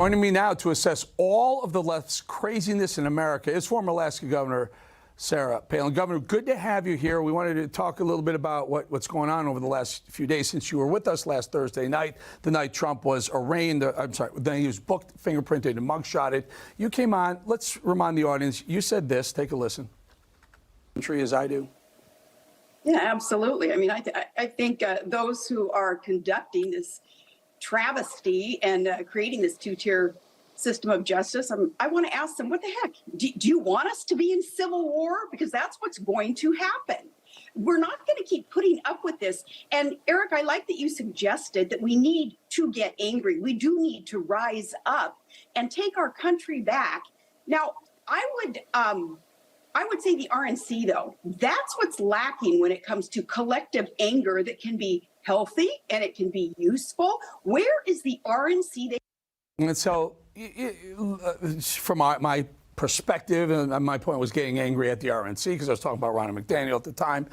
Joining me now to assess all of the left's craziness in America is former Alaska Governor Sarah Palin. Governor, good to have you here. We wanted to talk a little bit about what's going on over the last few days since you were with us last Thursday night, the night Trump was arraigned. Then he was booked, fingerprinted, and mugshotted. You came on. Let's remind the audience. You said this. Take a listen. Country as I do. Yeah, absolutely. I mean, I think those who are conducting this travesty and creating this two-tier system of justice, I want to ask them, what the heck? Do you want us to be in civil war? Because that's what's going to happen. We're not going to keep putting up with this. And Eric, I like that you suggested that we need to get angry. We do need to rise up and take our country back. Now, I would say the RNC, though, that's what's lacking when it comes to collective anger that can be healthy and it can be useful. Where is the RNC? And so, from my perspective, and my point was getting angry at the RNC because I was talking about Ronald McDaniel at the time,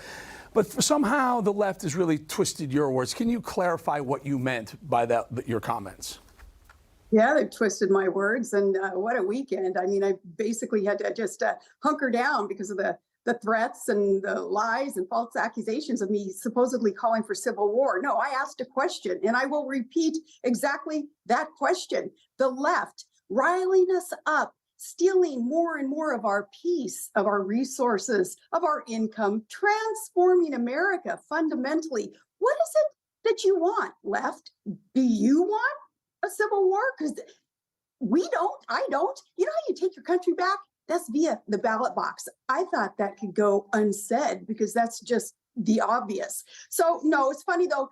but somehow the left has really twisted your words. Can you clarify what you meant by your comments? Yeah, they've twisted my words, and what a weekend. I mean, I basically had to just hunker down because of the threats and the lies and false accusations of me supposedly calling for civil war. No, I asked a question, and I will repeat exactly that question. The left riling us up, stealing more and more of our peace, of our resources, of our income, transforming America fundamentally. What is it that you want, left? Do you want a civil war? Because I don't. You know how you take your country back? That's via the ballot box. I thought that could go unsaid because that's just the obvious. So no, it's funny though,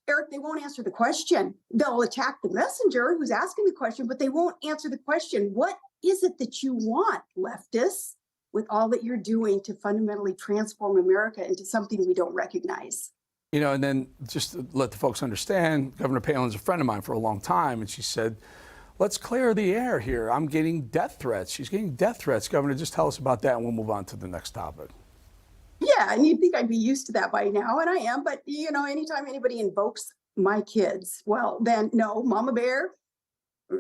Eric, they won't answer the question. They'll attack the messenger who's asking the question, but they won't answer the question. What is it that you want, leftists, with all that you're doing to fundamentally transform America into something we don't recognize? You know, and then just to let the folks understand, Governor Palin's a friend of mine for a long time, and she said, let's clear the air here. I'm getting death threats. She's getting death threats. Governor, just tell us about that, and we'll move on to the next topic. Yeah, and you'd think I'd be used to that by now, and I am. But, you know, anytime anybody invokes my kids, well, then no, Mama Bear,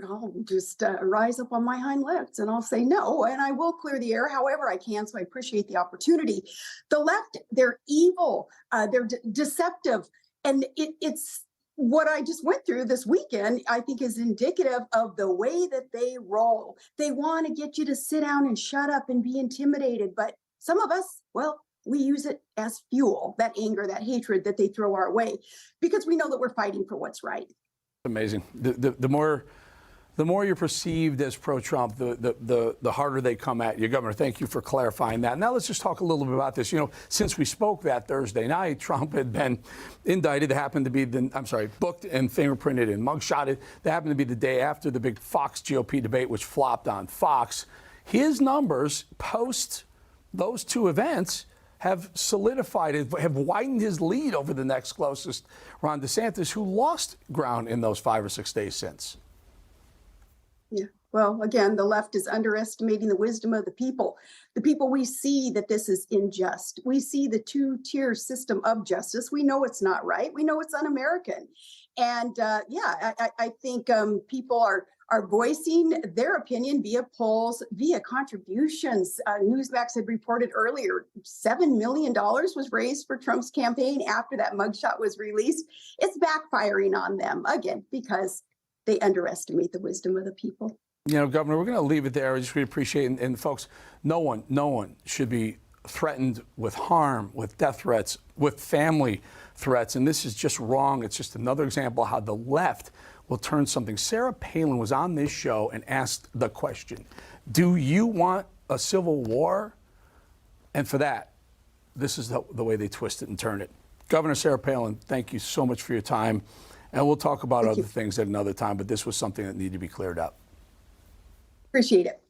I'll just rise up on my hind legs and I'll say no, and I will clear the air however I can. So I appreciate the opportunity. The left, they're evil, they're deceptive, and it's what I just went through this weekend, I think, is indicative of the way that they roll. They want to get you to sit down and shut up and be intimidated. But some of us, well, we use it as fuel, that anger, that hatred that they throw our way, because we know that we're fighting for what's right. Amazing. The more you're perceived as pro-Trump, the harder they come at you. Governor, thank you for clarifying that. Now let's just talk a little bit about this. You know, since we spoke that Thursday night, Trump had been indicted. It happened to be booked and fingerprinted and mugshotted. That happened to be the day after the big Fox GOP debate, which flopped on Fox. His numbers post those two events have solidified it, have widened his lead over the next closest, Ron DeSantis, who lost ground in those 5 or 6 days since. Yeah. Well, again, the left is underestimating the wisdom of the people. The people, we see that this is unjust. We see the two-tier system of justice. We know it's not right. We know it's un-American. And I think people are voicing their opinion via polls, via contributions. Newsmax had reported earlier, $7 million was raised for Trump's campaign after that mugshot was released. It's backfiring on them, again, because they underestimate the wisdom of the people. You know, Governor, we're going to leave it there. I just really appreciate it. And folks, no one should be threatened with harm, with death threats, with family threats. And this is just wrong. It's just another example of how the left will turn something. Sarah Palin was on this show and asked the question, do you want a civil war? And for that, this is the way they twist it and turn it. Governor Sarah Palin, thank you so much for your time. And we'll talk about other things at another time, but this was something that needed to be cleared up. Appreciate it.